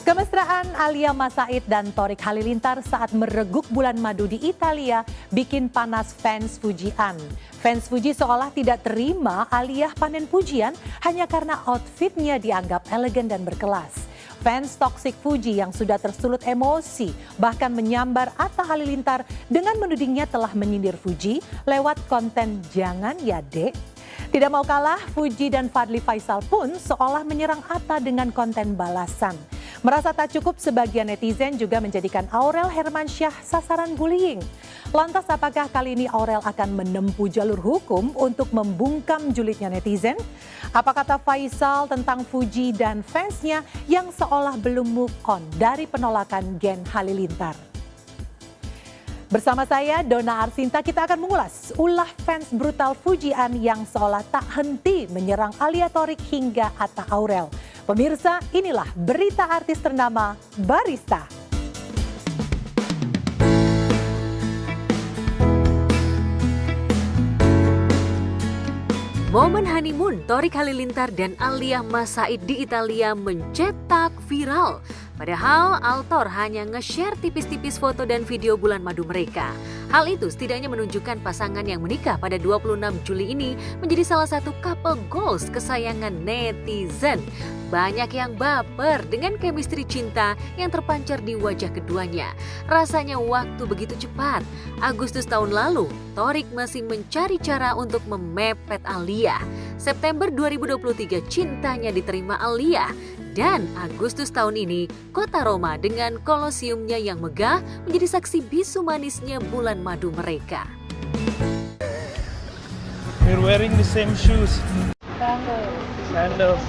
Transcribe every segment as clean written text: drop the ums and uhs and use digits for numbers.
Kemesraan Alia Mas Said dan Thorik Halilintar saat mereguk bulan madu di Italia bikin panas fans Fujian. Fans Fuji seolah tidak terima Alia panen pujian hanya karena outfitnya dianggap elegan dan berkelas. Fans toksik Fuji yang sudah tersulut emosi bahkan menyambar Atta Halilintar dengan menudingnya telah menyindir Fuji lewat konten "Jangan ya Dek". Tidak mau kalah, Fuji dan Fadly Faisal pun seolah menyerang Atta dengan konten balasan. Merasa tak cukup, sebagian netizen juga menjadikan Aurel Hermansyah sasaran bullying. Lantas apakah kali ini Aurel akan menempuh jalur hukum untuk membungkam julidnya netizen? Apa kata Faisal tentang Fuji dan fansnya yang seolah belum move on dari penolakan Gen Halilintar? Bersama saya Dona Arsinta, kita akan mengulas ulah fans brutal Fujian yang seolah tak henti menyerang Alia Thorik hingga Atta Aurel. Pemirsa, inilah berita artis ternama Barista. Momen honeymoon Thorik Halilintar dan Alia Mas Said di Italia mencetak viral. Padahal Altor hanya nge-share tipis-tipis foto dan video bulan madu mereka. Hal itu setidaknya menunjukkan pasangan yang menikah pada 26 Juli ini menjadi salah satu couple goals kesayangan netizen. Banyak yang baper dengan chemistry cinta yang terpancar di wajah keduanya. Rasanya waktu begitu cepat. Agustus tahun lalu, Thorik masih mencari cara untuk memepet Alia. September 2023 cintanya diterima Alia. Dan Agustus tahun ini, kota Roma dengan kolosiumnya yang megah menjadi saksi bisu manisnya bulan madu mereka. We're wearing the same shoes. Sandals.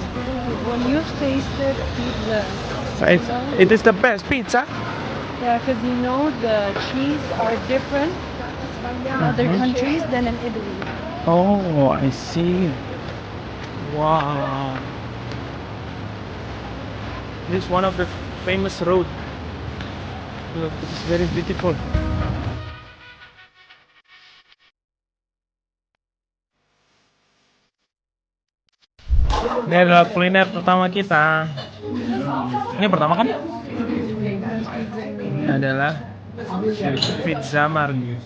When you tasted pizza, It is the best pizza. yeah, because you know the cheese are different in other countries than in Italy. Oh, I see. Wow. This is one of the famous road. Look, it is very beautiful. Ini adalah kuliner pertama kita. Ini pertama kan? Ini adalah pizza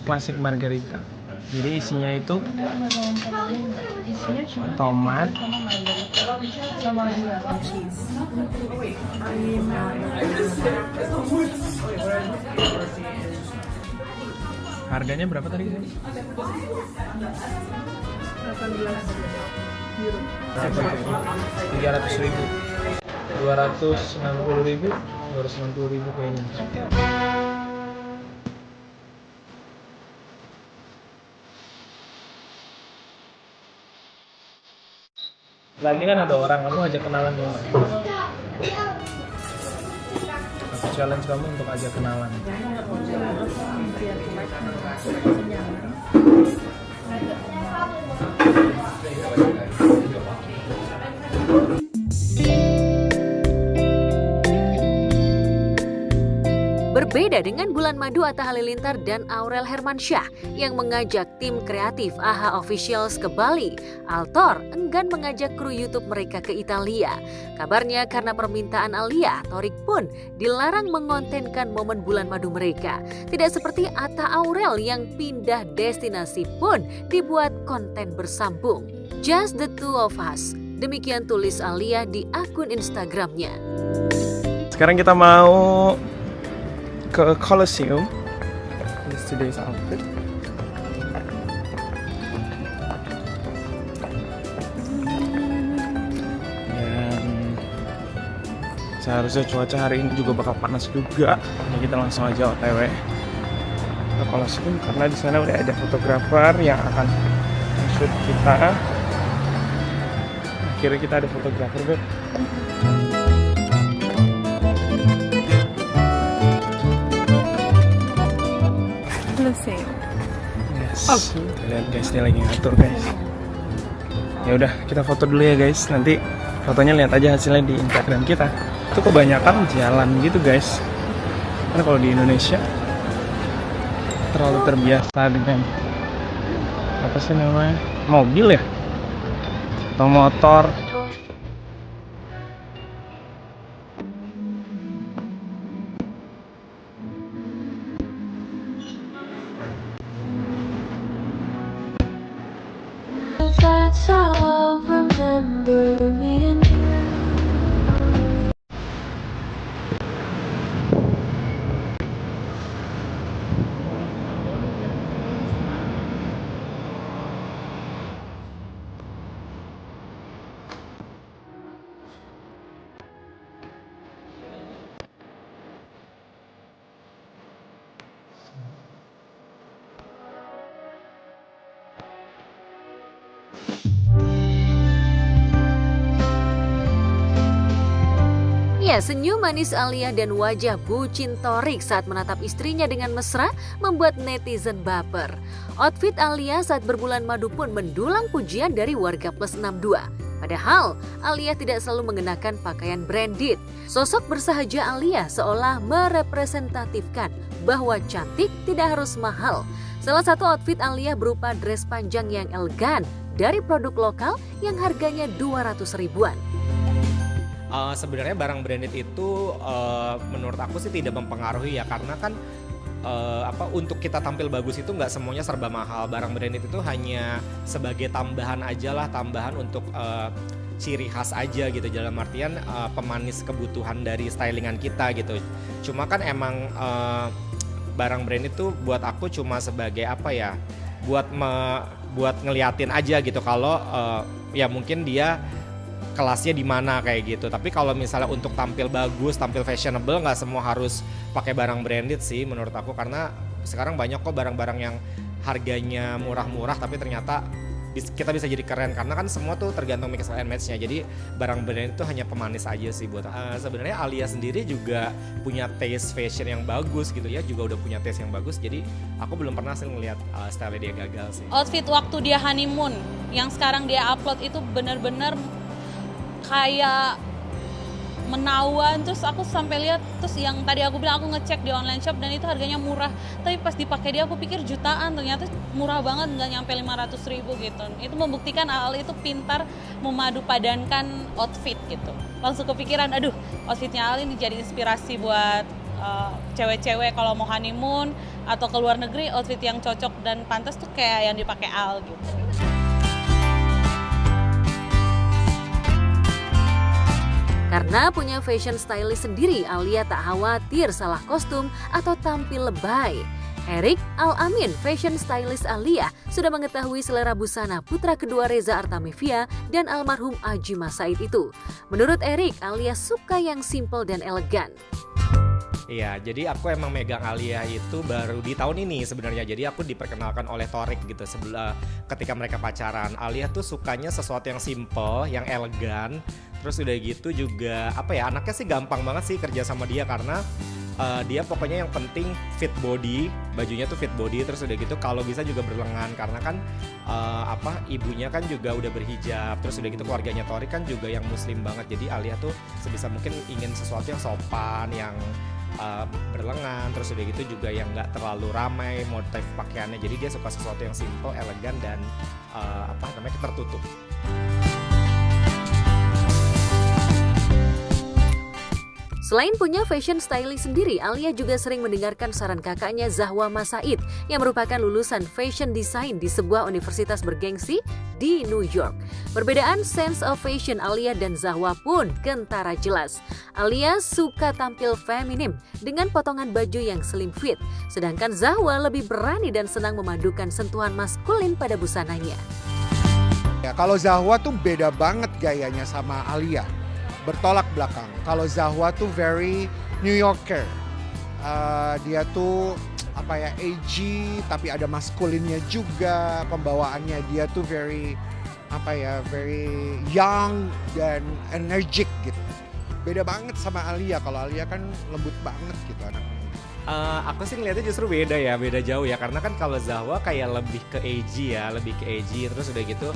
klasik margherita. Jadi isinya itu tomat, harganya berapa tadi? 18 euro. 300.000, 260.000, 290.000 kayaknya. Lagi kan ada orang, kamu ajak kenalan dong. Aku challenge kamu untuk ajak kenalan. Berbeda dengan bulan madu Atta Halilintar dan Aurel Hermansyah yang mengajak tim kreatif AHA Officials ke Bali, Altor enggan mengajak kru YouTube mereka ke Italia. Kabarnya karena permintaan Alia, Thorik pun dilarang mengontenkan momen bulan madu mereka. Tidak seperti Atta Aurel yang pindah destinasi pun dibuat konten bersambung. Just the two of us, demikian tulis Alia di akun Instagramnya. Sekarang kita mau ke Colosseum. This today's outfit. Dan seharusnya cuaca hari ini juga bakal panas juga. Jadi kita langsung aja OTW ke Colosseum karena di sana udah ada fotografer yang akan shoot kita. Akhirnya kita ada fotografer, Beb. Yes. Lihat guys, dia lagi ngatur guys. Ya udah, kita foto dulu ya guys. Nanti fotonya lihat aja hasilnya di Instagram kita. Itu kebanyakan jalan gitu guys. Karena kalau di Indonesia terlalu terbiasa dengan apa sih namanya, mobil ya atau motor. Ya, senyum manis Alia dan wajah bucin Thorik saat menatap istrinya dengan mesra membuat netizen baper. Outfit Alia saat berbulan madu pun mendulang pujian dari warga plus 62. Padahal, Alia tidak selalu mengenakan pakaian branded. Sosok bersahaja Alia seolah merepresentatifkan bahwa cantik tidak harus mahal. Salah satu outfit Alia berupa dress panjang yang elegan dari produk lokal yang harganya 200 ribuan. Sebenarnya barang branded itu menurut aku sih tidak mempengaruhi ya, karena kan untuk kita tampil bagus itu nggak semuanya serba mahal. Barang branded itu hanya sebagai tambahan aja lah, tambahan untuk ciri khas aja gitu, dalam artian pemanis kebutuhan dari stylingan kita gitu. Cuma kan emang barang branded itu buat aku cuma sebagai apa ya, buat ngeliatin aja gitu kalau ya mungkin dia kelasnya di mana kayak gitu. Tapi kalau misalnya untuk tampil bagus, tampil fashionable, nggak semua harus pakai barang branded sih menurut aku, karena sekarang banyak kok barang-barang yang harganya murah-murah tapi ternyata kita bisa jadi keren, karena kan semua tuh tergantung mix and match-nya. Jadi barang branded itu hanya pemanis aja sih buat sebenarnya Alia sendiri juga punya taste fashion yang bagus gitu ya, juga udah punya taste yang bagus. Jadi aku belum pernah sih ngeliat style dia gagal sih. Outfit waktu dia honeymoon yang sekarang dia upload itu bener-bener kayak menawan, terus aku sampai lihat, terus yang tadi aku bilang aku ngecek di online shop dan itu harganya murah, tapi pas dipakai dia aku pikir jutaan, ternyata murah banget, nggak nyampe 500 ribu gitu. Itu membuktikan Al itu pintar memadu padankan outfit gitu. Langsung kepikiran, aduh outfitnya Al ini jadi inspirasi buat cewek-cewek kalau mau honeymoon atau ke luar negeri, outfit yang cocok dan pantas tuh kayak yang dipakai Al gitu. Karena punya fashion stylist sendiri, Alia tak khawatir salah kostum atau tampil lebay. Erik Al-Amin, fashion stylist Alia, sudah mengetahui selera busana putra kedua Reza Artamevia dan almarhum Aji Masaid itu. Menurut Erik, Alia suka yang simple dan elegan. Iya, jadi aku emang megang Alia itu baru di tahun ini sebenarnya. Jadi aku diperkenalkan oleh Thorik gitu ketika mereka pacaran. Alia tuh sukanya sesuatu yang simple, yang elegan. Terus udah gitu juga anaknya sih gampang banget sih kerja sama dia, karena dia pokoknya yang penting fit body, bajunya tuh fit body. Terus udah gitu kalau bisa juga berlengan, karena kan ibunya kan juga udah berhijab. Terus udah gitu keluarganya Thorik kan juga yang muslim banget. Jadi Alia tuh sebisa mungkin ingin sesuatu yang sopan, yang berlengan, terus udah gitu juga yang nggak terlalu ramai motif pakaiannya. Jadi dia suka sesuatu yang simple, elegan dan tertutup. Selain punya fashion stylist sendiri, Alia juga sering mendengarkan saran kakaknya Zahwa Masaid yang merupakan lulusan fashion design di sebuah universitas bergengsi di New York. Perbedaan sense of fashion Alia dan Zahwa pun kentara jelas. Alia suka tampil feminim dengan potongan baju yang slim fit, sedangkan Zahwa lebih berani dan senang memadukan sentuhan maskulin pada busananya. Ya, kalau Zahwa tuh beda banget gayanya sama Alia. Bertolak belakang. Kalau Zahwa tuh very New Yorker. Dia tuh edgy tapi ada maskulinnya juga. Pembawaannya dia tuh very young dan energik gitu. Beda banget sama Alia. Kalau Alia kan lembut banget gitu anaknya. Aku sih ngeliatnya justru beda jauh ya, karena kan kalau Zahwa kayak lebih ke edgy terus udah gitu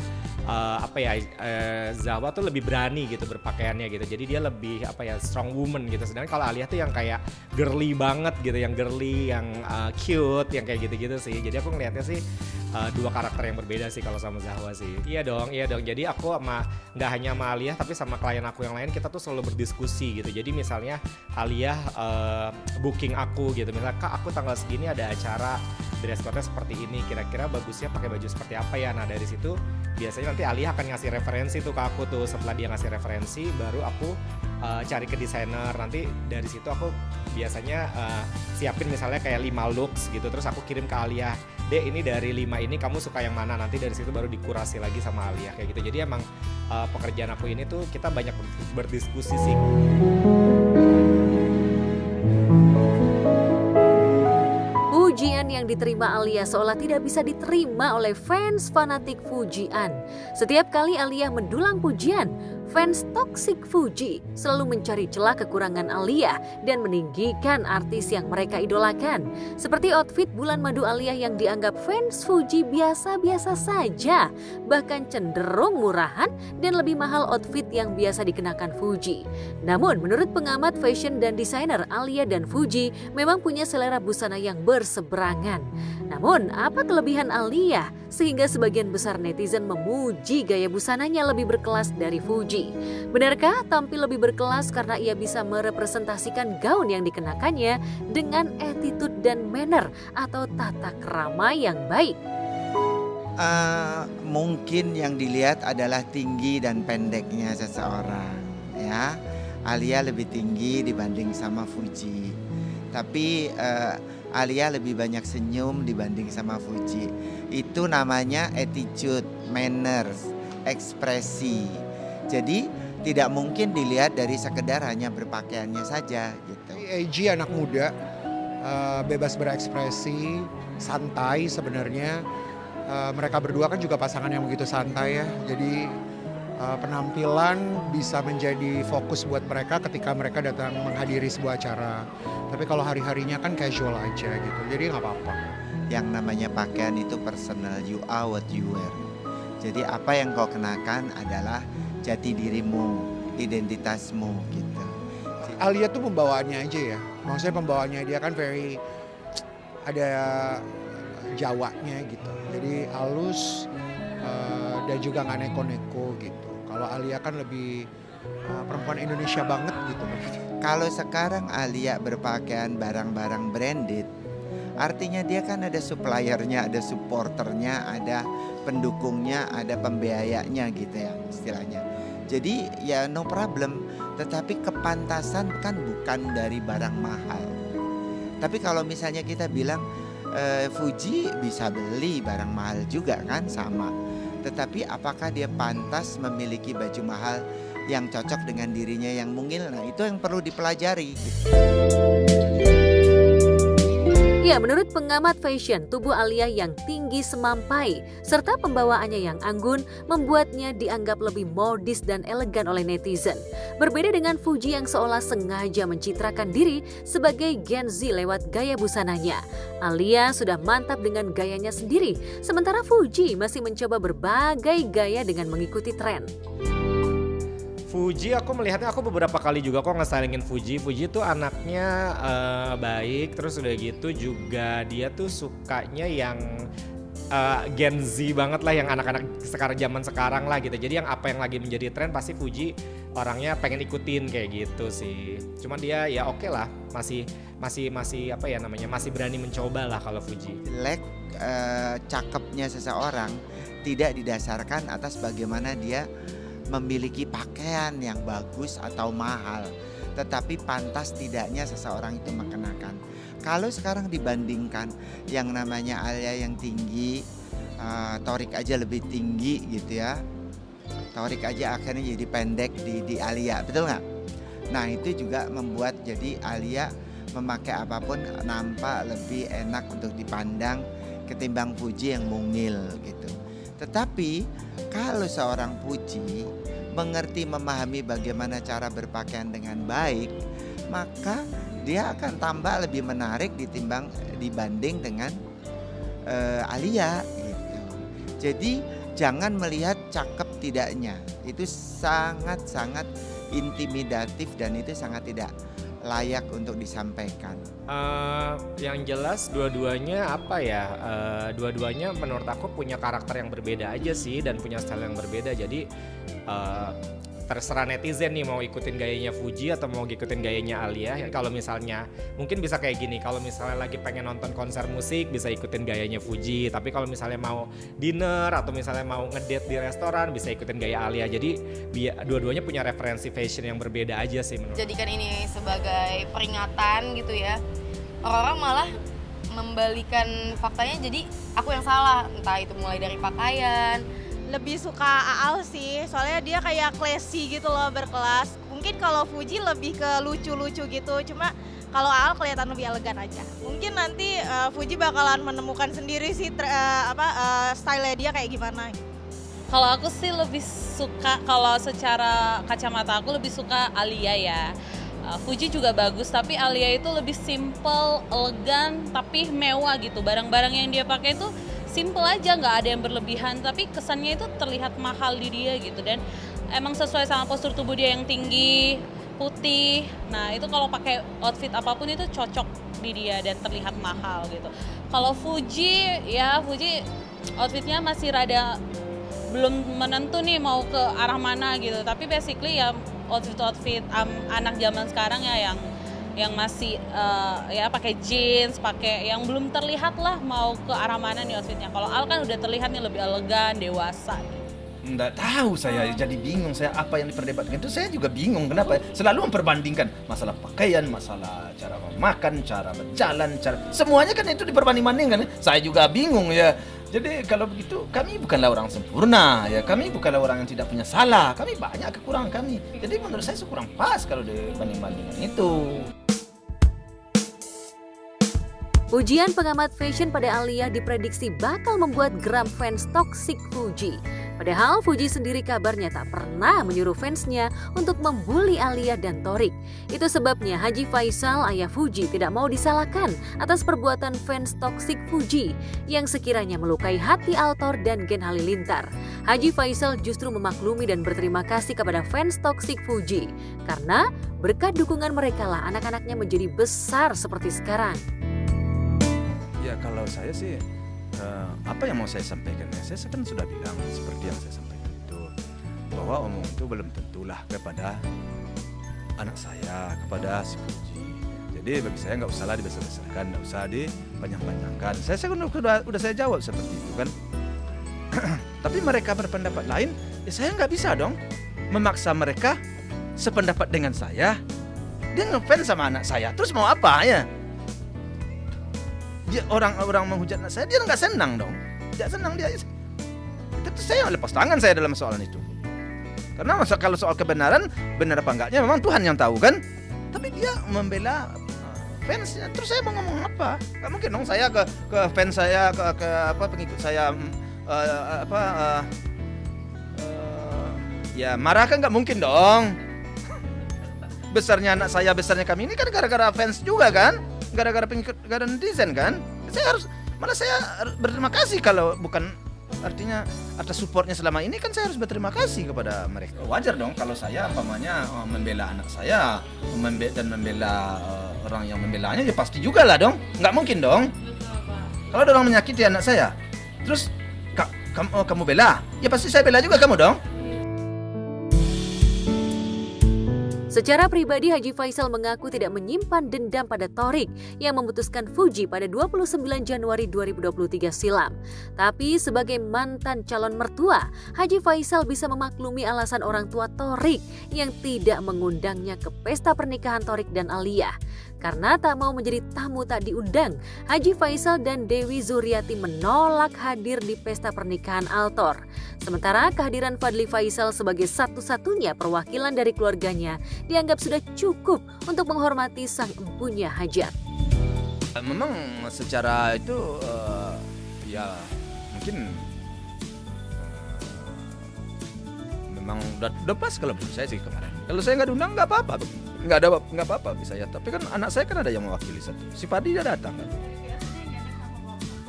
Zahwa tuh lebih berani gitu berpakaiannya gitu, jadi dia lebih strong woman gitu. Sedangkan kalau Alia tuh yang kayak girly banget gitu, yang girly, yang cute, yang kayak gitu-gitu sih. Jadi aku ngeliatnya sih dua karakter yang berbeda sih kalau sama Zahwa sih. Iya dong. Jadi aku nggak hanya sama Alia tapi sama klien aku yang lain, kita tuh selalu berdiskusi gitu. Jadi misalnya Alia booking aku gitu, misalnya Kak aku tanggal segini ada acara, dress code-nya seperti ini, kira-kira bagusnya pakai baju seperti apa ya. Nah dari situ biasanya nanti Alia akan ngasih referensi tuh ke aku tuh. Setelah dia ngasih referensi baru aku cari ke desainer. Nanti dari situ aku biasanya siapin misalnya kayak 5 looks gitu, terus aku kirim ke Alia, Dek ini dari 5 ini kamu suka yang mana. Nanti dari situ baru dikurasi lagi sama Alia kayak gitu. Jadi emang pekerjaan aku ini tuh kita banyak berdiskusi sih. Pujian yang diterima Alia seolah tidak bisa diterima oleh fans fanatik Fujian. Setiap kali Alia mendulang pujian, Fans toksik Fuji selalu mencari celah kekurangan Alia dan meninggikan artis yang mereka idolakan. Seperti outfit bulan madu Alia yang dianggap fans Fuji biasa-biasa saja, bahkan cenderung murahan dan lebih mahal outfit yang biasa dikenakan Fuji. Namun menurut pengamat fashion dan desainer, Alia dan Fuji memang punya selera busana yang berseberangan. Namun apa kelebihan Alia sehingga sebagian besar netizen memuji gaya busananya lebih berkelas dari Fuji? Benarkah tampil lebih berkelas karena ia bisa merepresentasikan gaun yang dikenakannya dengan attitude dan manner atau tata krama yang baik? Mungkin yang dilihat adalah tinggi dan pendeknya seseorang, ya. Alia lebih tinggi dibanding sama Fuji, tapi Alia lebih banyak senyum dibanding sama Fuji. Itu namanya attitude, manners, ekspresi. Jadi tidak mungkin dilihat dari sekedar hanya berpakaiannya saja gitu. AG anak muda, bebas berekspresi, santai sebenarnya. Mereka berdua kan juga pasangan yang begitu santai ya. Jadi penampilan bisa menjadi fokus buat mereka ketika mereka datang menghadiri sebuah acara. Tapi kalau hari-harinya kan casual aja gitu, jadi nggak apa-apa. Yang namanya pakaian itu personal, you are what you wear. Jadi apa yang kau kenakan adalah jati dirimu, identitasmu gitu. Alia tuh pembawaannya aja ya, maksudnya pembawaannya dia kan very ada Jawanya gitu, jadi halus dan juga nggak neko-neko gitu. Kalau Alia kan lebih perempuan Indonesia banget gitu. Kalau sekarang Alia berpakaian barang-barang branded, artinya dia kan ada suppliernya, ada supporternya, ada pendukungnya, ada pembiayanya gitu ya istilahnya. Jadi ya no problem, tetapi kepantasan kan bukan dari barang mahal. Tapi kalau misalnya kita bilang Fuji bisa beli barang mahal juga kan sama. Tetapi apakah dia pantas memiliki baju mahal yang cocok dengan dirinya yang mungil? Nah itu yang perlu dipelajari gitu. Ya, menurut pengamat fashion, tubuh Alia yang tinggi semampai serta pembawaannya yang anggun membuatnya dianggap lebih modis dan elegan oleh netizen. Berbeda dengan Fuji yang seolah sengaja mencitrakan diri sebagai Gen Z lewat gaya busananya. Alia sudah mantap dengan gayanya sendiri, sementara Fuji masih mencoba berbagai gaya dengan mengikuti tren. Fuji aku melihatnya, aku beberapa kali juga kok nge-stylingin Fuji. Fuji tuh anaknya baik, terus udah gitu juga dia tuh sukanya yang Gen Z banget lah, yang anak-anak zaman sekarang lah gitu. Jadi yang apa yang lagi menjadi tren pasti Fuji orangnya pengen ikutin kayak gitu sih. Cuman dia ya oke lah, masih apa ya namanya, masih berani mencoba lah kalau Fuji. Jelek cakepnya seseorang tidak didasarkan atas bagaimana dia memiliki pakaian yang bagus atau mahal, tetapi pantas tidaknya seseorang itu mengenakan. Kalau sekarang dibandingkan yang namanya Alia yang tinggi, Torik aja lebih tinggi gitu ya, Torik aja akhirnya jadi pendek di Alia, betul nggak? Nah itu juga membuat jadi Alia memakai apapun nampak lebih enak untuk dipandang ketimbang Fuji yang mungil gitu. Tetapi kalau seorang Fuji mengerti, memahami bagaimana cara berpakaian dengan baik, maka dia akan tambah lebih menarik dibanding dengan Alia gitu. Jadi jangan melihat cakep tidaknya, itu sangat-sangat intimidatif dan itu sangat tidak layak untuk disampaikan. Yang jelas dua-duanya apa ya, dua-duanya menurut aku punya karakter yang berbeda aja sih dan punya style yang berbeda. Jadi terserah netizen nih mau ikutin gayanya Fuji atau mau ikutin gayanya Alia. Kalau misalnya mungkin bisa kayak gini, kalau misalnya lagi pengen nonton konser musik bisa ikutin gayanya Fuji, tapi kalau misalnya mau dinner atau misalnya mau ngedate di restoran bisa ikutin gaya Alia. Jadi dua-duanya punya referensi fashion yang berbeda aja sih menurut. Jadikan ini sebagai peringatan gitu ya. Orang-orang malah membalikan faktanya, jadi aku yang salah, entah itu mulai dari pakaian. Lebih suka Aal sih, soalnya dia kayak classy gitu loh, berkelas. Mungkin kalau Fuji lebih ke lucu-lucu gitu, cuma kalau Aal kelihatan lebih elegan aja. Mungkin nanti Fuji bakalan menemukan sendiri sih style dia kayak gimana. Kalau aku sih lebih suka, kalau secara kacamata aku lebih suka Alia ya. Fuji juga bagus, tapi Alia itu lebih simple, elegan, tapi mewah gitu. Barang-barang yang dia pakai itu simple aja, nggak ada yang berlebihan, tapi kesannya itu terlihat mahal di dia gitu. Dan emang sesuai sama postur tubuh dia yang tinggi, putih. Nah itu kalau pakai outfit apapun itu cocok di dia dan terlihat mahal gitu. Kalau Fuji, ya Fuji outfitnya masih rada belum menentu nih mau ke arah mana gitu, tapi basically ya outfit anak zaman sekarang ya yang masih ya pakai jeans, pakai yang belum terlihat lah mau ke arah mana nih outfitnya. Kalau Al kan udah terlihat nih lebih elegan, dewasa gitu. Nggak tahu saya, jadi bingung saya apa yang diperdebatkan itu, saya juga bingung kenapa selalu memperbandingkan masalah pakaian, masalah cara makan, cara berjalan, semuanya kan itu diperbanding-bandingkan. Saya juga bingung ya. Jadi kalau begitu kami bukanlah orang sempurna ya, kami bukanlah orang yang tidak punya salah, kami banyak kekurangan kami. Jadi menurut saya kurang pas kalau dibanding-bandingkan itu. Ujian pengamat fashion pada Alia diprediksi bakal membuat geram fans toksik Fuji. Padahal Fuji sendiri kabarnya tak pernah menyuruh fansnya untuk membuli Alia dan Thorik. Itu sebabnya Haji Faisal, ayah Fuji, tidak mau disalahkan atas perbuatan fans toksik Fuji yang sekiranya melukai hati Altor dan Gen Halilintar. Haji Faisal justru memaklumi dan berterima kasih kepada fans toksik Fuji karena berkat dukungan mereka lah anak-anaknya menjadi besar seperti sekarang. Ya kalau saya sih apa yang mau saya sampaikan ya, saya kan sudah bilang seperti yang saya sampaikan itu, bahwa omong itu belum tentulah kepada anak saya, kepada si Fuji. Jadi bagi saya nggak usahlah dibesar-besarkan, nggak usah dipanjang-panjangkan. Saya udah saya jawab seperti itu kan. Tapi mereka berpendapat lain, ya saya nggak bisa dong memaksa mereka sependapat dengan saya. Dia ngefans sama anak saya, terus mau apa ya? Dia orang menghujat anak saya, dia nggak senang dong. Tidak senang dia. Itu saya yang lepas tangan saya dalam soalan itu. Karena kalau soal kebenaran, benar apa enggaknya memang Tuhan yang tahu kan. Tapi dia membela fansnya. Terus saya mau ngomong apa? Nggak mungkin dong saya ke fans saya, ke pengikut saya ya marah kan nggak mungkin dong. Besarnya anak saya, besarnya kami ini kan gara-gara fans juga kan. Gara-gara pengikut, gara netizen kan. Saya harus berterima kasih, kalau bukan artinya atas supportnya selama ini kan saya harus berterima kasih kepada mereka. Wajar dong kalau saya umpamanya membela anak saya dan membela orang yang membelanya, ya pasti juga lah dong. Nggak mungkin dong. Kalau ada orang menyakiti anak saya, terus kamu bela, ya pasti saya bela juga kamu dong. Secara pribadi, Haji Faisal mengaku tidak menyimpan dendam pada Thorik yang memutuskan Fuji pada 29 Januari 2023 silam. Tapi sebagai mantan calon mertua, Haji Faisal bisa memaklumi alasan orang tua Thorik yang tidak mengundangnya ke pesta pernikahan Thorik dan Alia. Karena tak mau menjadi tamu tak diundang, Haji Faisal dan Dewi Zuriati menolak hadir di pesta pernikahan Altor. Sementara kehadiran Fadli Faisal sebagai satu-satunya perwakilan dari keluarganya dianggap sudah cukup untuk menghormati sang empunya hajat. Memang secara itu ya mungkin memang udah pas kalau menurut saya sih kemarin. Kalau saya nggak diundang nggak apa-apa, nggak apa-apa bisa ya. Tapi kan anak saya kan ada yang mewakili satu. Si Fadli dia datang kan.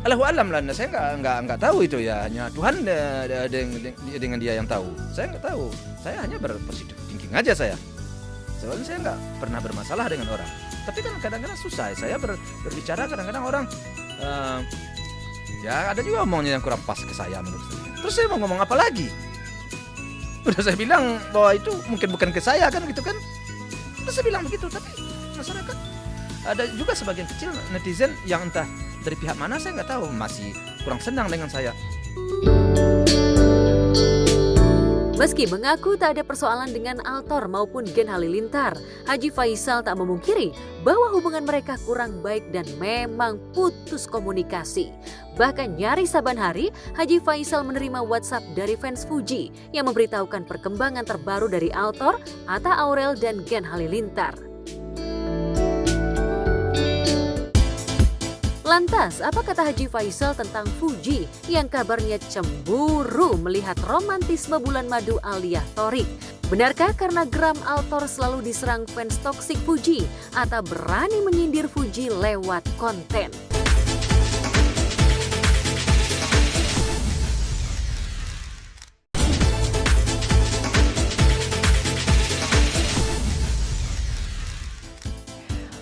Allahu alam lah, saya nggak tahu itu ya, hanya Tuhan dengan dia yang tahu. Saya nggak tahu, saya hanya berpositif thinking aja saya. Soalnya saya nggak pernah bermasalah dengan orang. Tapi kan kadang-kadang susah, saya berbicara kadang-kadang orang ya ada juga omongnya yang kurang pas ke saya menurut saya. Terus saya mau ngomong apa lagi? Udah saya bilang bahwa itu mungkin bukan ke saya kan gitu kan. Udah saya bilang begitu, tapi masyarakat ada juga sebagian kecil netizen yang entah dari pihak mana saya nggak tahu, masih kurang senang dengan saya. Meski mengaku tak ada persoalan dengan Altor maupun Gen Halilintar, Haji Faisal tak memungkiri bahwa hubungan mereka kurang baik dan memang putus komunikasi. Bahkan nyaris saban hari, Haji Faisal menerima WhatsApp dari fans Fuji yang memberitahukan perkembangan terbaru dari Altor, Atta Aurel, dan Gen Halilintar. Lantas, apa kata Haji Faisal tentang Fuji yang kabarnya cemburu melihat romantisme bulan madu Alia Thorik? Benarkah karena geram Altor selalu diserang fans toksik Fuji atau berani menyindir Fuji lewat konten?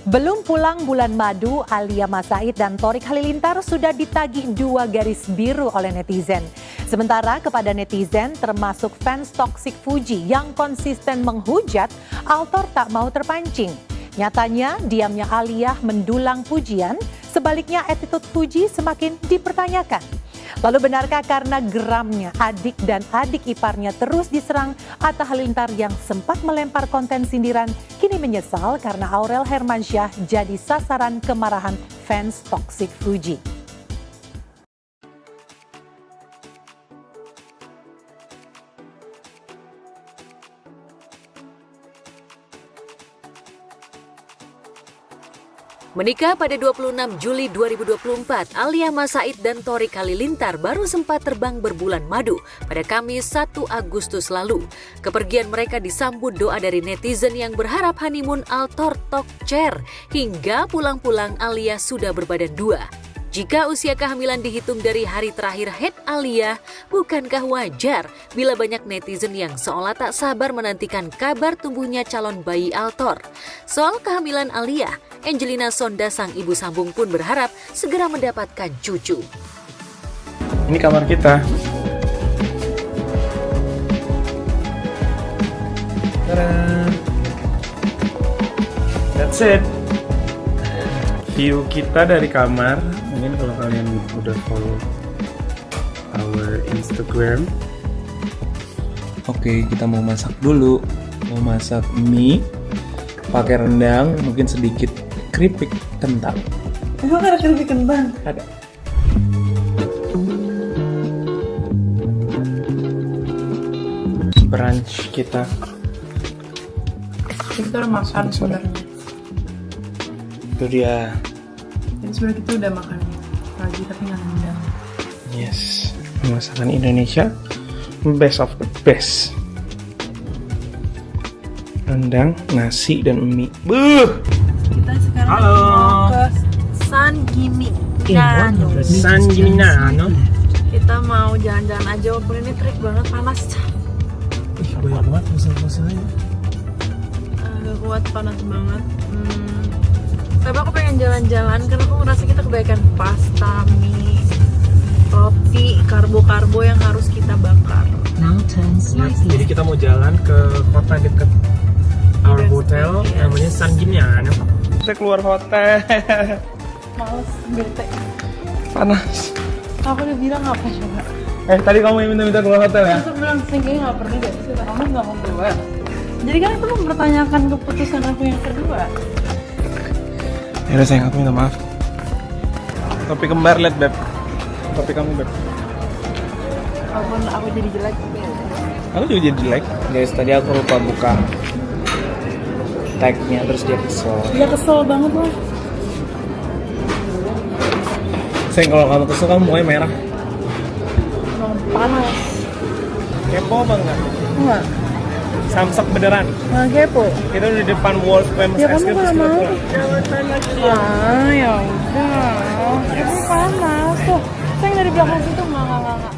Belum pulang bulan madu, Alia Massaid dan Thorik Halilintar sudah ditagih 2 garis biru oleh netizen. Sementara kepada netizen termasuk fans toksik Fuji yang konsisten menghujat, Altor tak mau terpancing. Nyatanya diamnya Alia mendulang pujian, sebaliknya attitude Fuji semakin dipertanyakan. Lalu benarkah karena geramnya adik dan adik iparnya terus diserang, Atta Halilintar yang sempat melempar konten sindiran kini menyesal karena Aurel Hermansyah jadi sasaran kemarahan fans toksik Fuji. Menikah pada 26 Juli 2024, Alia Massaid dan Thorik Halilintar baru sempat terbang berbulan madu pada Kamis 1 Agustus lalu. Kepergian mereka disambut doa dari netizen yang berharap honeymoon Altor Tokcer, hingga pulang-pulang Alia sudah berbadan 2. Jika usia kehamilan dihitung dari hari terakhir haid Alia, bukankah wajar bila banyak netizen yang seolah tak sabar menantikan kabar tumbuhnya calon bayi Altor? Soal kehamilan Alia, Angelina Sonda sang ibu sambung pun berharap segera mendapatkan cucu. Ini kamar kita. Tada. That's it. View kita dari kamar. Mungkin kalau kalian udah follow our Instagram. Oke, kita mau masak dulu. Mau masak mie pakai rendang, mungkin sedikit keripik kentang. Emang ada keripik kentang? Ada. Brunch kita. Kita udah makan sebenarnya. Itu dia. Jadi sebenarnya kita udah makan pagi tapi nggak rendang. Yes, masakan Indonesia best of the best. Rendang, nasi, dan mie. Buh. Kita sekarang Halo. mau ke San Gimignano. San Gimignano. Kita mau jalan-jalan aja walaupun ini terik banget, panas. Banyak banget musim-musimnya. Agak kuat, panas banget. Tapi aku pengen jalan-jalan karena aku ngerasa kita kebaikan pasta, mie, roti, karbo-karbo yang harus kita bakar. Jadi kita mau jalan ke kota dekat our hotel, namanya San Gimignano. Saya keluar hotel. Males, bete. Panas. Aku udah bilang apa coba? Tadi kamu yang minta keluar hotel ya? Aku bilang kayaknya nggak perlu deh, kata kamu nggak mau keluar. Jadi kan itu mempertanyakan keputusan aku yang kedua. Ya udah sayang, aku minta maaf. Topi kembar, liat Beb. Topi kamu Beb. Walaupun aku jadi jelek tapi ya. Aku juga jadi jelek. Guys, tadi aku lupa buka tagnya, terus dia kesel. Dia kesel banget loh. Sayang, kalau kamu kesel kamu mukanya merah. Emang panas. Kepo banget. Enggak. Samsak beneran. Nggak kepo. Kita udah di depan World Famous Ya Ice kamu Cream, nggak terus kita mau. pulang. Ya udah. Itu panas tuh. Saya dari belakang situ nggak.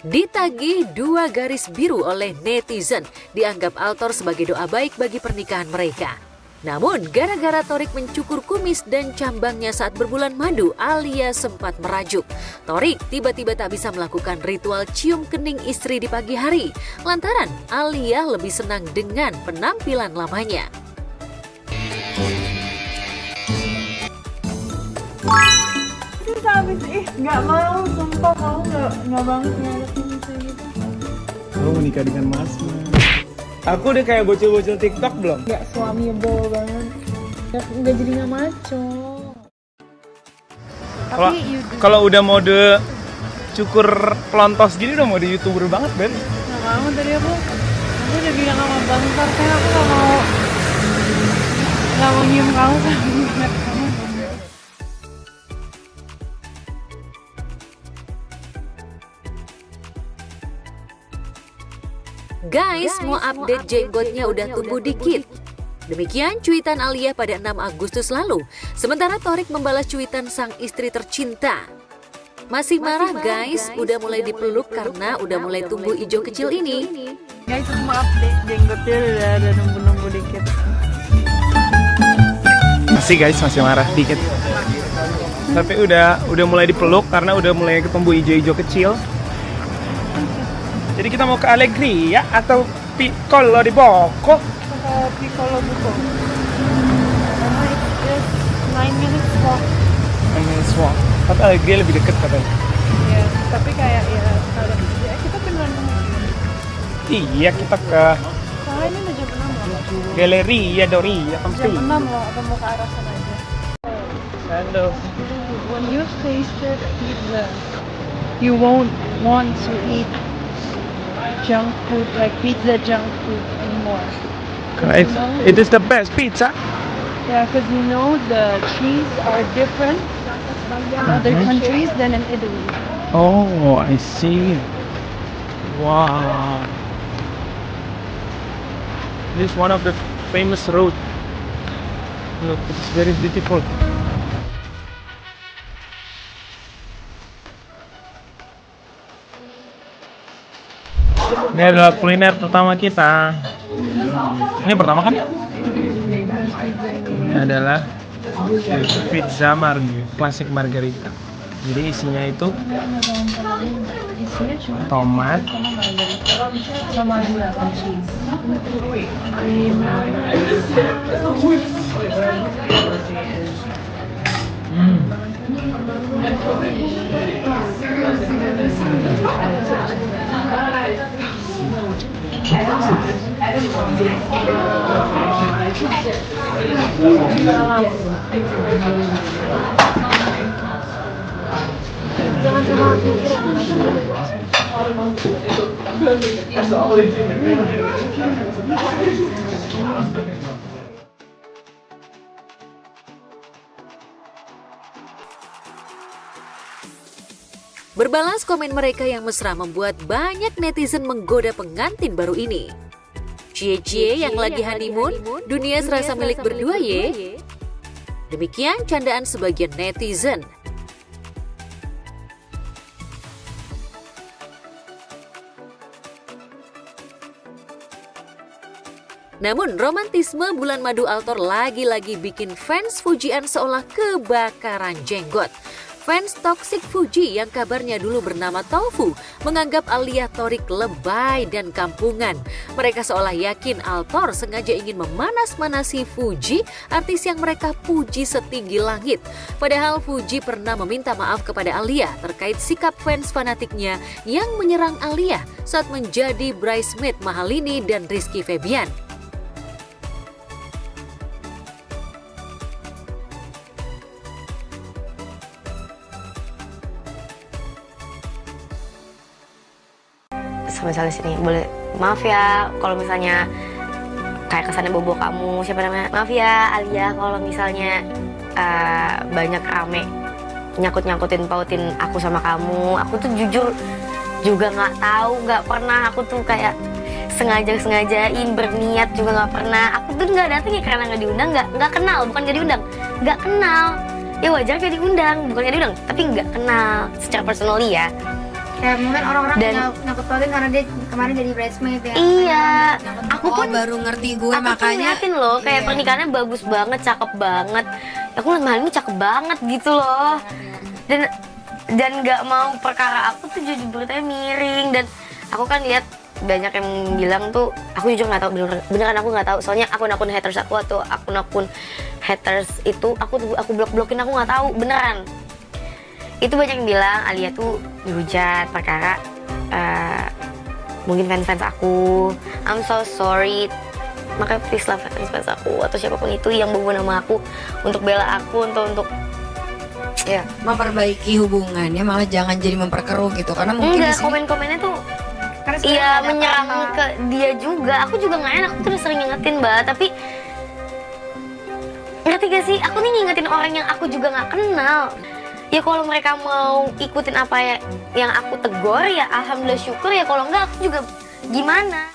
Ditagih 2 garis biru oleh netizen, dianggap Altor sebagai doa baik bagi pernikahan mereka. Namun, gara-gara Thorik mencukur kumis dan cambangnya saat berbulan madu, Alia sempat merajuk. Thorik tiba-tiba tak bisa melakukan ritual cium kening istri di pagi hari, lantaran Alia lebih senang dengan penampilan lamanya. Habis nggak mau, sumpah kamu nggak banget ngadepin kayak gitu. Kamu menikah dengan Mas. Aku udah kayak bocil-bocil TikTok belum? Nggak suamiable banget, nggak jadi nggak maco. Kalau udah mode cukur pelontos gini udah mode YouTuber banget Ben. Nggak kamu tadi aku udah bilang sama Bang Tor, kayak aku nggak mau nyium kamu sama kamu. Guys, mau update jenggotnya udah tumbuh dikit. Demikian cuitan Alia pada 6 Agustus lalu. Sementara Thorik membalas cuitan sang istri tercinta. Masih marah guys, udah mulai dipeluk karena udah mulai tumbuh hijau kecil ini. Guys, aku mau update jenggotnya udah ada nunggu dikit. Masih guys, masih marah dikit. Tapi udah mulai dipeluk karena udah mulai ketumbuh hijau-hijau kecil. Jadi kita mau ke Allegria atau Piccolo di Bocco? Piccolo buko. Karena it's just 9 minutes walk. 9 minutes walk. Tapi Allegria lebih dekat katanya. Iya, tapi kayak kalau kita beneran kemana? Iya, kita ke Soalnya ini udah jam 6 loh. Galleria Doria Jam 6 loh, atau mau ke arah sana aja. Sandals. When you tasted pizza, you won't want to eat junk food, like pizza junk food anymore. It is the best pizza. Yeah, because you know the cheese are different in other countries than in Italy. Oh, I see. Wow. This is one of the famous road. Look, it's very beautiful. Ini adalah kuliner pertama kita. Ini pertama kan? Ini adalah pizza klasik margherita. Jadi isinya itu tomat, Sama gula cheese. Berbalas komen mereka yang mesra membuat banyak netizen menggoda pengantin baru ini. Cie-cie yang lagi honeymoon, dunia serasa milik berdua ye. Demikian candaan sebagian netizen. Namun romantisme bulan madu Altor lagi-lagi bikin fans Fujian seolah kebakaran jenggot. Fans toksik Fuji yang kabarnya dulu bernama Tofu menganggap Alia Thorik lebay dan kampungan. Mereka seolah yakin Altor sengaja ingin memanas-manasi Fuji, artis yang mereka puji setinggi langit. Padahal Fuji pernah meminta maaf kepada Alia terkait sikap fans fanatiknya yang menyerang Alia saat menjadi bridesmaid Mahalini dan Rizky Febian. Misalnya sini boleh maaf ya kalau misalnya kayak kesannya bobo kamu, siapa namanya, maaf ya Alia kalau misalnya banyak rame nyangkutin pautin aku sama kamu. Aku tuh jujur juga nggak tahu, nggak pernah aku tuh kayak sengajain berniat juga nggak pernah. Aku tuh nggak datang ya karena nggak diundang, nggak kenal, bukan nggak diundang, nggak kenal ya wajar nggak diundang, bukan nggak diundang tapi nggak kenal secara personally ya. Ya mungkin orang-orang nyangkut pautin karena dia kemarin jadi bridesmaid ya. Iya, aku pun baru ngerti gue aku makanya. Aku yakin loh, kayak pernikahannya bagus banget, cakep banget. Aku lihat Mahalini cakep banget gitu loh. Dan nggak mau perkara aku tuh jadi beritanya miring. Dan aku kan lihat banyak yang bilang tuh, aku jujur nggak tahu beneran aku nggak tahu. Soalnya akun-akun haters aku atau akun-akun haters itu aku blok-blokin, aku nggak tahu beneran. Itu banyak yang bilang Alia tuh dihujat perkara mungkin fans aku. I'm so sorry. Makanya please lah fans aku atau siapapun itu yang bawa nama aku untuk bela aku untuk ya Memperbaiki hubungannya malah jangan jadi memperkeruh gitu karena mungkin enggak, komen-komennya tuh iya menyerang ke dia juga. Aku juga nggak enak, aku tuh udah sering ngingetin Mbak, tapi ngerti gak sih, aku nih ngingetin orang yang aku juga nggak kenal. Ya kalau mereka mau ikutin apa yang aku tegur ya alhamdulillah syukur, ya kalau enggak aku juga gimana.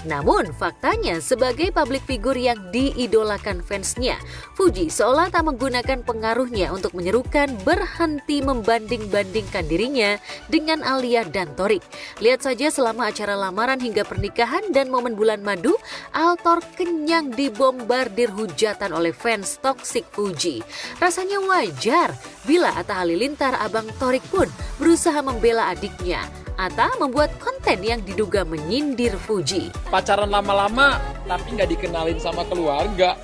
Namun faktanya sebagai public figure yang diidolakan fansnya, Fuji seolah tak menggunakan pengaruhnya untuk menyerukan berhenti membanding-bandingkan dirinya dengan Alia dan Thorik. Lihat saja selama acara lamaran hingga pernikahan dan momen bulan madu, Altor kenyang dibombardir hujatan oleh fans toksik Fuji. Rasanya wajar bila Atta Halilintar abang Thorik pun berusaha membela adiknya. Atta membuat konten yang diduga menyindir Fuji. Pacaran lama-lama tapi nggak dikenalin sama keluarga.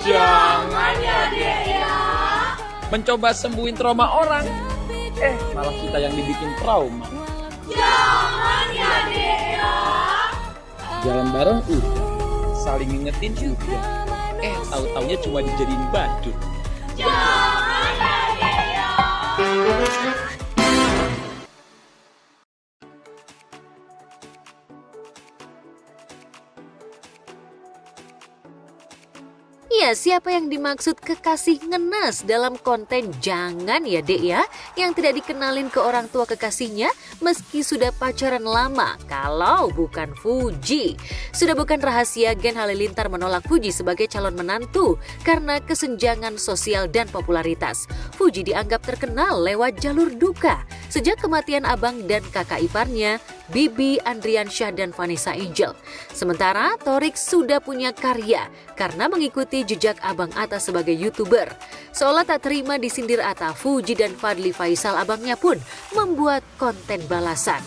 Jangan ya Dek ya. Mencoba sembuhin trauma orang, malah kita yang dibikin trauma. Jangan ya Dek ya. Jalan bareng saling ngingetin juga. Tahu-taunya cuma dijadiin badut. Jangan ya Dek ya. Ya, siapa yang dimaksud kekasih ngenes dalam konten Jangan ya Dek ya, yang tidak dikenalin ke orang tua kekasihnya meski sudah pacaran lama, kalau bukan Fuji. Sudah bukan rahasia Gen Halilintar menolak Fuji sebagai calon menantu karena kesenjangan sosial dan popularitas. Fuji dianggap terkenal lewat jalur duka sejak kematian abang dan kakak iparnya, Bibi Andriansyah dan Vanessa Angel. Sementara Thorik sudah punya karya karena mengikuti jejak abang Atta sebagai YouTuber. Seolah tak terima disindir Atta, Fuji dan Fadly Faisal abangnya pun membuat konten balasan.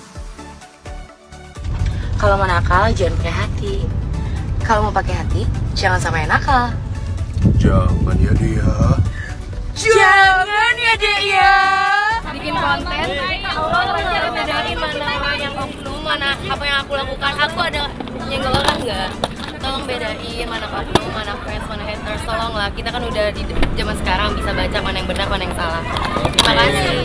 Kalau mau nakal jangan pakai hati. Kalau mau pakai hati jangan sama yang nakal. Jangan ya dia. Jangan ya Dek ya. Bikin konten, Allah cara bedain mana yang oknum, mana apa yang aku lakukan. Aku ada nyenggol orang nggak? Tolong bedain mana oknum, mana fans, mana haters. Tolonglah, kita kan udah di zaman sekarang bisa baca mana yang benar, mana yang salah. Terima kasih.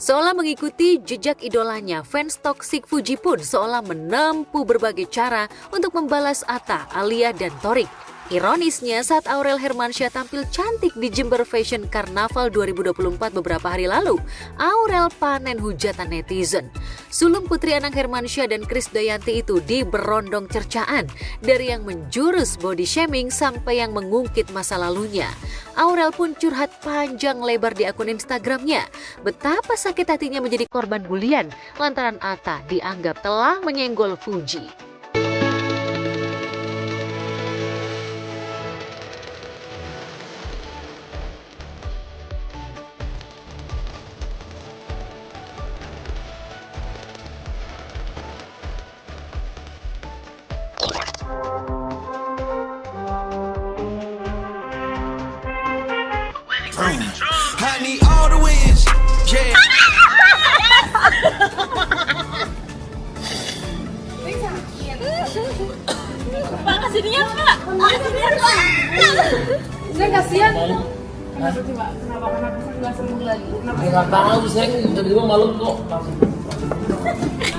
Seolah mengikuti jejak idolanya, fans toksik Fuji pun seolah menempuh berbagai cara untuk membalas Atta, Alia, dan Thorik. Ironisnya, saat Aurel Hermansyah tampil cantik di Jember Fashion Carnaval 2024 beberapa hari lalu, Aurel panen hujatan netizen. Sulung putri Anang Hermansyah dan Krisdayanti itu diberondong cercaan, dari yang menjurus body shaming sampai yang mengungkit masa lalunya. Aurel pun curhat panjang lebar di akun Instagramnya, betapa sakit hatinya menjadi korban bulian lantaran Atta dianggap telah menyenggol Fuji. I need all the wins. Yeah. Pak, kesinian Pak. Saya kasihan. Kenapa sih Pak? Kenapa nggak sembuh lagi? Nggak tahu, saya tiba-tiba malam kok.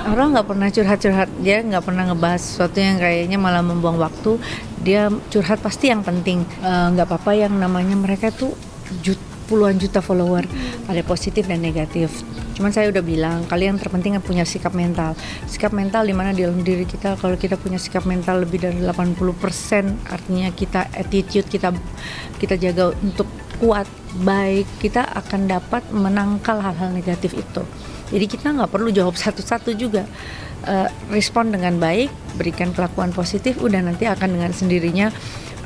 Orang nggak pernah curhat-curhat, dia nggak pernah ngebahas sesuatu yang kayaknya malah membuang waktu. Dia curhat pasti yang penting. Nggak apa-apa yang namanya mereka tuh puluhan juta follower, ada positif dan negatif. Cuman saya udah bilang, kalian terpenting punya sikap mental. Sikap mental di mana di dalam diri kita, kalau kita punya sikap mental lebih dari 80%, artinya kita attitude kita jaga untuk kuat, baik, kita akan dapat menangkal hal-hal negatif itu. Jadi kita nggak perlu jawab satu-satu juga. Respon dengan baik, berikan kelakuan positif, udah nanti akan dengan sendirinya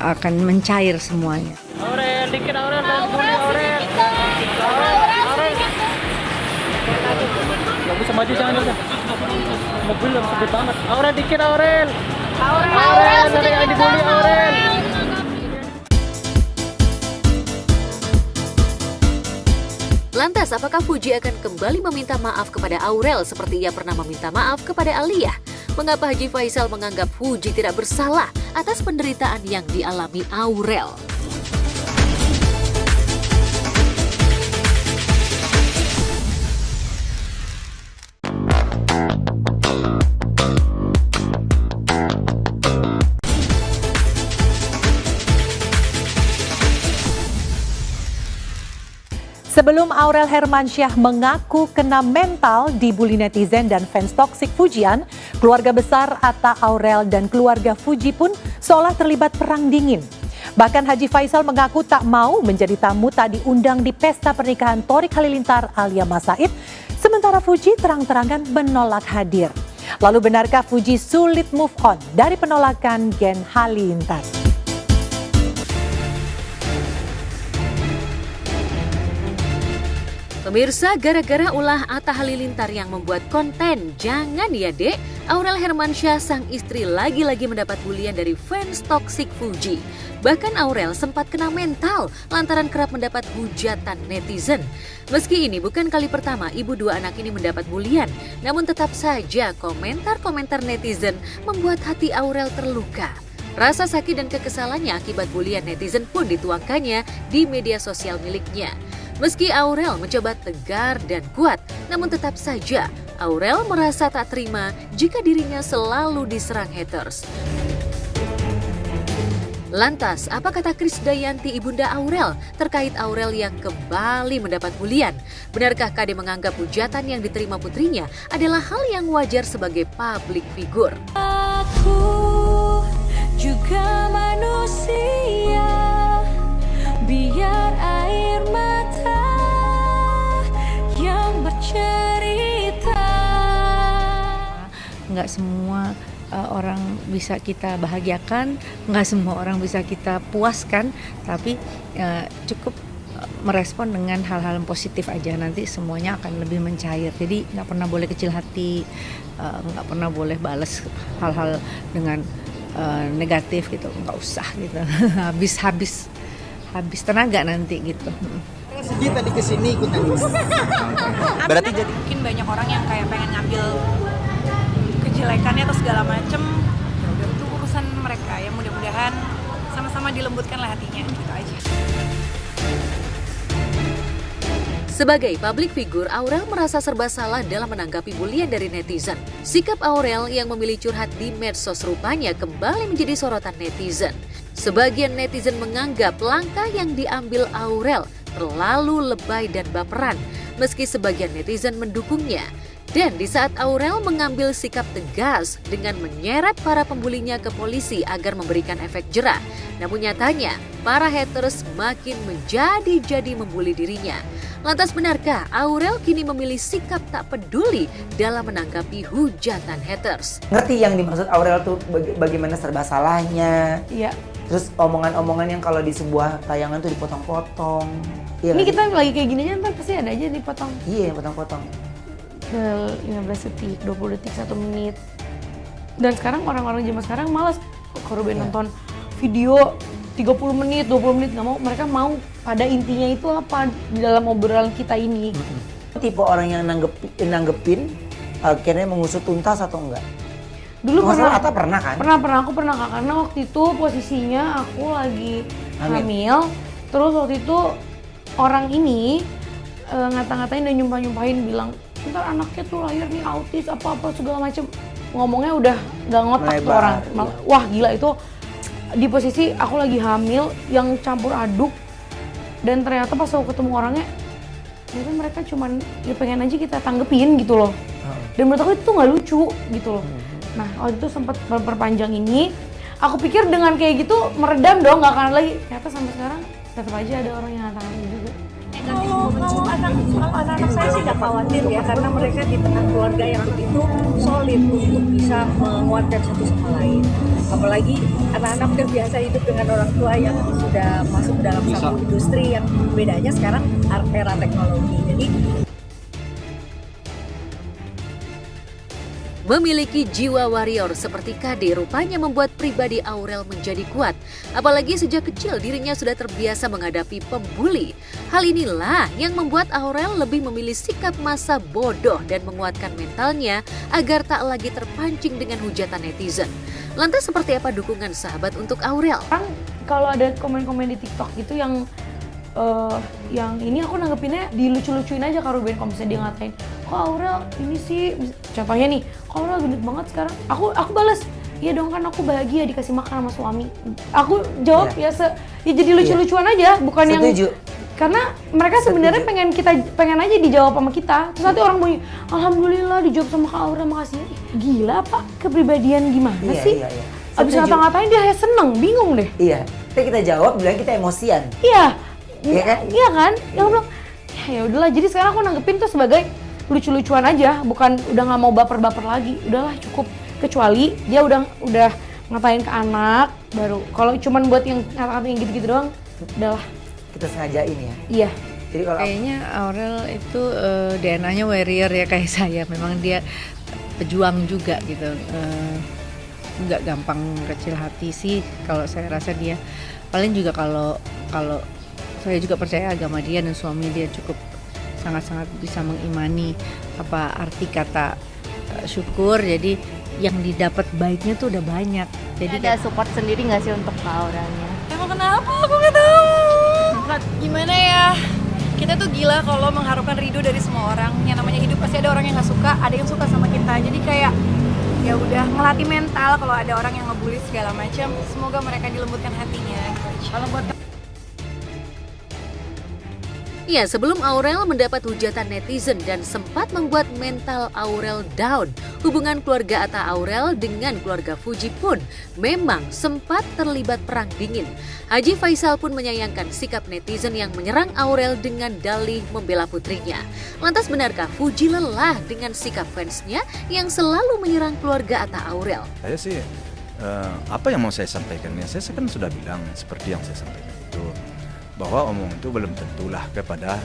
akan mencair semuanya. Aurel, dikit Aurel, Aurel. Gak bisa maju, jangan. Mobil udah gede banget. Aurel, dikit Aurel. Aurel, dari yang dibully Aurel. Lantas, apakah Fuji akan kembali meminta maaf kepada Aurel seperti ia pernah meminta maaf kepada Alia? mengapa Haji Faisal menganggap Fuji tidak bersalah atas penderitaan yang dialami Aurel. Sebelum Aurel Hermansyah mengaku kena mental dibully netizen dan fans toksik Fujian, keluarga besar Atta Aurel dan keluarga Fuji pun seolah terlibat perang dingin. Bahkan Haji Faisal mengaku tak mau menjadi tamu tak diundang di pesta pernikahan Thorik Halilintar Alia Mas Said, sementara Fuji terang-terangan menolak hadir. Lalu benarkah Fuji sulit move on dari penolakan Gen Halilintar? Pemirsa, gara-gara ulah Atta Halilintar yang membuat konten "Jangan ya dek", Aurel Hermansyah sang istri lagi-lagi mendapat bulian dari fans toksik Fuji. Bahkan Aurel sempat kena mental lantaran kerap mendapat hujatan netizen. Meski ini bukan kali pertama ibu dua anak ini mendapat bulian, namun tetap saja komentar-komentar netizen membuat hati Aurel terluka. Rasa sakit dan kekesalannya akibat bulian netizen pun dituangkannya di media sosial miliknya. Meski Aurel mencoba tegar dan kuat, namun tetap saja Aurel merasa tak terima jika dirinya selalu diserang haters. Lantas, apa kata Krisdayanti ibunda Aurel terkait Aurel yang kembali mendapat bulian? Benarkah Kade menganggap hujatan yang diterima putrinya adalah hal yang wajar sebagai public figure? Aku juga manusia, biar air mata yang bercerita. Nggak semua orang bisa kita bahagiakan, nggak semua orang bisa kita puaskan, tapi cukup merespon dengan hal-hal positif aja, nanti semuanya akan lebih mencair. Jadi nggak pernah boleh kecil hati, nggak pernah boleh balas hal-hal dengan negatif gitu, nggak usah gitu. habis tenaga nanti gitu. Sedih tadi kesini ikut nangis. Berarti jadi Mungkin banyak orang yang kayak pengen ngambil kejelekannya atau segala macem. Ya udah, itu urusan mereka ya, mudah-mudahan sama-sama dilembutkanlah hatinya, gitu aja. Sebagai public figure, Aurel merasa serba salah dalam menanggapi bulian dari netizen. Sikap Aurel yang memilih curhat di medsos rupanya kembali menjadi sorotan netizen. Sebagian netizen menganggap langkah yang diambil Aurel terlalu lebay dan baperan, meski sebagian netizen mendukungnya. Dan di saat Aurel mengambil sikap tegas dengan menyeret para pembulinya ke polisi agar memberikan efek jera, namun nyatanya para haters makin menjadi-jadi membuli dirinya. Lantas benarkah Aurel kini memilih sikap tak peduli dalam menanggapi hujatan haters? ngerti yang dimaksud Aurel tuh bagaimana serba salahnya. Iya. Terus omongan-omongan yang kalau di sebuah tayangan tuh dipotong-potong. Iya, Ini nggak kita lagi kayak gini aja, ntar pasti ada aja dipotong. Iya, potong-potong. 15 detik, 20 detik, 1 menit. Dan sekarang orang-orang zaman sekarang malas kalau nonton video 30 menit, 20 menit, nggak mau. Mereka mau pada intinya itu apa di dalam obrolan kita ini. Tipe orang yang nanggepin akhirnya mengusut tuntas atau enggak? Dulu Atta pernah kan? Aku pernah Kak, karena waktu itu posisinya aku lagi hamil. Terus waktu itu orang ini ngata-ngatain dan nyumpah-nyumpahin, bilang ntar anaknya tuh lahir nih autis apa-apa segala macem. Ngomongnya udah gak ngotak tuh orang. Wah gila, itu di posisi aku lagi hamil yang campur aduk. Dan ternyata pas aku ketemu orangnya, ternyata mereka cuman ya pengen aja kita tanggepin gitu loh. Dan menurut aku itu gak lucu gitu loh. Nah waktu itu sempat berpanjang ini, aku pikir dengan kayak gitu meredam dong, gak akan lagi. Ternyata sampai sekarang tetap aja ada orang yang ngata-ngatain juga. Kalau anak-anak saya sih gak khawatir ya, karena mereka di tengah keluarga yang begitu solid untuk bisa menguatkan satu sama lain. Apalagi anak-anak terbiasa hidup dengan orang tua yang sudah masuk dalam satu industri yang bedanya sekarang era teknologi. Jadi Memiliki jiwa warrior seperti Kade rupanya membuat pribadi Aurel menjadi kuat. Apalagi sejak kecil dirinya sudah terbiasa menghadapi pembuli. Hal inilah yang membuat Aurel lebih memilih sikap masa bodoh dan menguatkan mentalnya agar tak lagi terpancing dengan hujatan netizen. Lantas seperti apa dukungan sahabat untuk Aurel? Kalau ada komen-komen di TikTok gitu yang ini aku nanggepinnya dilucu-lucuin aja kalau Ruben, kalau misalnya dia ngatain, kok Aurel ini sih, contohnya nih, kok Aurel gendut banget sekarang. Aku balas, iya dong kan aku bahagia dikasih makan sama suami. Aku jawab ya jadi lucu-lucuan aja, bukan Setuju. yang karena mereka sebenarnya pengen aja dijawab sama kita. Terus nanti orang bunyi, alhamdulillah dijawab sama Kak Aurel, makasih. Gila Pak, kepribadian gimana sih? Iya. Abis ngata-ngatain dia seneng, bingung deh. Iya, tapi kita jawab bilang kita emosian. Iya. Iya kan? Iya kan? Yang bilang, ya udahlah. Jadi sekarang aku nanggepin tuh sebagai lucu-lucuan aja, bukan udah nggak mau baper-baper lagi. Udahlah cukup. Kecuali dia udah ngatain ke anak baru. Kalau cuman buat yang ngata-ngatain gitu-gitu doang, udahlah. Kita sengajain ya. Iya. Jadi kalau kayaknya Aurel itu DNA-nya warrior ya kayak saya. Memang dia pejuang juga gitu. Nggak gampang kecil hati sih kalau saya rasa dia. Paling juga kalau saya juga percaya agama dia dan suami dia cukup sangat-sangat bisa mengimani apa arti kata syukur. Jadi yang didapat baiknya tuh udah banyak. Jadi ada support sendiri nggak sih untuk Aurelnya? Emang kenapa? Aku nggak tahu. Gimana ya? Kita tuh gila kalau mengharapkan ridho dari semua orang. Yang namanya hidup pasti ada orang yang nggak suka, ada yang suka sama kita. Jadi kayak ya udah ngelatih mental kalau ada orang yang ngebully segala macam. Semoga mereka dilembutkan hatinya. Gitu. Kalau buat Ya, sebelum Aurel mendapat hujatan netizen dan sempat membuat mental Aurel down, hubungan keluarga Atta Aurel dengan keluarga Fuji pun memang sempat terlibat perang dingin. Haji Faisal pun menyayangkan sikap netizen yang menyerang Aurel dengan dalih membela putrinya. Lantas benarkah Fuji lelah dengan sikap fansnya yang selalu menyerang keluarga Atta Aurel? Saya sih, apa yang mau saya sampaikan ya, saya kan sudah bilang seperti yang saya sampaikan itu, bahwa omong itu belum tentulah kepada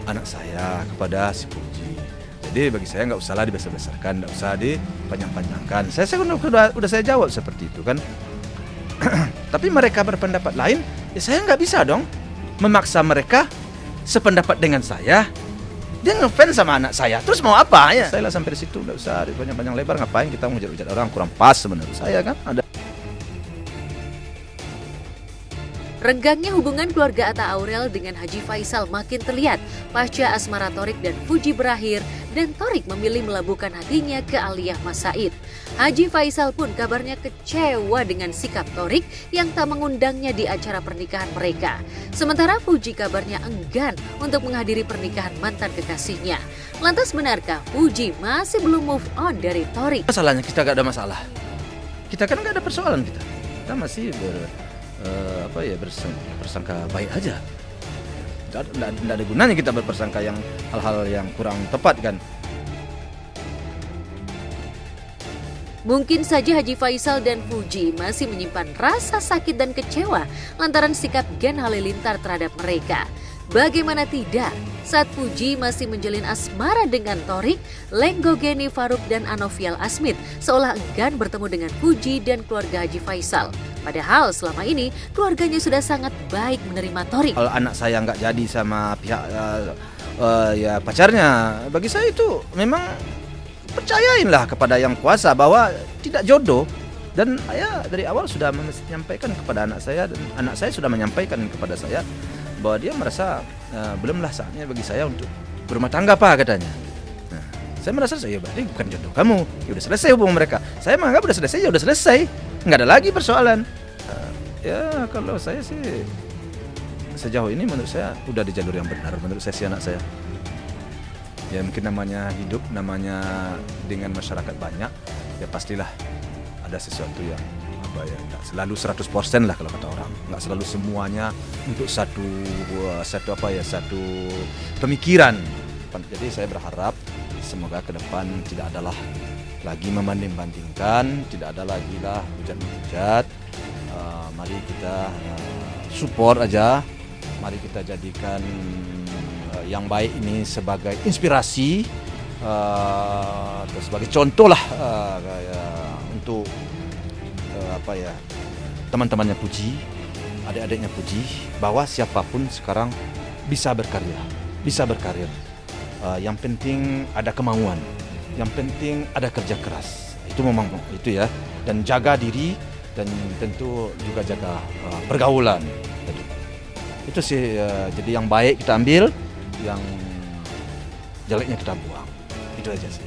anak saya, kepada si Fuji. Jadi bagi saya nggak usahlah dibesar-besarkan, nggak usah dipanjang-panjangkan. Saya udah saya jawab seperti itu kan. Tapi mereka berpendapat lain, ya saya nggak bisa dong memaksa mereka sependapat dengan saya. Dia ngefans sama anak saya, terus mau apa ya? Saya lah sampai di situ, nggak usah panjang-panjang lebar. Ngapain kita menghujat-hujat orang, kurang pas menurut saya kan. Ada Renggangnya hubungan keluarga Atta Aurel dengan Haji Faisal makin terlihat pasca asmara Thorik dan Fuji berakhir dan Thorik memilih melabuhkan hatinya ke Aliyah Mas Said. Haji Faisal pun kabarnya kecewa dengan sikap Thorik yang tak mengundangnya di acara pernikahan mereka. Sementara Fuji kabarnya enggan untuk menghadiri pernikahan mantan kekasihnya. Lantas benarkah Fuji masih belum move on dari Thorik? masalahnya kita nggak ada masalah. Kita kan nggak ada persoalan kita. Kita masih bersangka baik aja. Tidak ada gunanya kita berpersangka yang hal-hal yang kurang tepat kan. Mungkin saja Haji Faisal dan Fuji masih menyimpan rasa sakit dan kecewa lantaran sikap Gen Halilintar terhadap mereka. Bagaimana tidak, saat Fuji masih menjalin asmara dengan Thorik, Lenggo Geni Faruk dan Anovial Asmit seolah enggan bertemu dengan Fuji dan keluarga Haji Faisal. Padahal selama ini keluarganya sudah sangat baik menerima Thorik. Kalau anak saya nggak jadi sama pihak ya pacarnya, bagi saya itu memang percayainlah kepada yang kuasa bahwa tidak jodoh. Dan saya dari awal sudah menyampaikan kepada anak saya dan anak saya sudah menyampaikan kepada saya bahwa dia merasa belumlah saatnya bagi saya untuk berumah tangga Pak katanya. Nah, saya merasa saya berarti bukan jodoh kamu. Ya udah selesai hubungan mereka. Saya menganggap udah selesai, ya udah selesai. Nggak ada lagi persoalan. Ya kalau saya sih sejauh ini menurut saya udah di jalur yang benar menurut saya si anak saya. Ya mungkin namanya hidup, namanya dengan masyarakat banyak, ya pastilah ada sesuatu yang nggak selalu 100% lah kalau kata orang, nggak selalu semuanya untuk satu pemikiran. Jadi saya berharap semoga ke depan tidak adalah lagi membanding-bandingkan, tidak ada lagi lah hujat-hujat. Mari kita support aja, mari kita jadikan yang baik ini sebagai inspirasi atau sebagai contoh lah kayak untuk teman-temannya Puji, adik-adiknya Puji, bahwa siapapun sekarang bisa berkarya, bisa berkarir. Yang penting ada kemauan, yang penting ada kerja keras. Itu memang itu ya, dan jaga diri dan tentu juga jaga pergaulan. Itu sih, jadi yang baik kita ambil, yang jeleknya kita buang. Itu aja sih.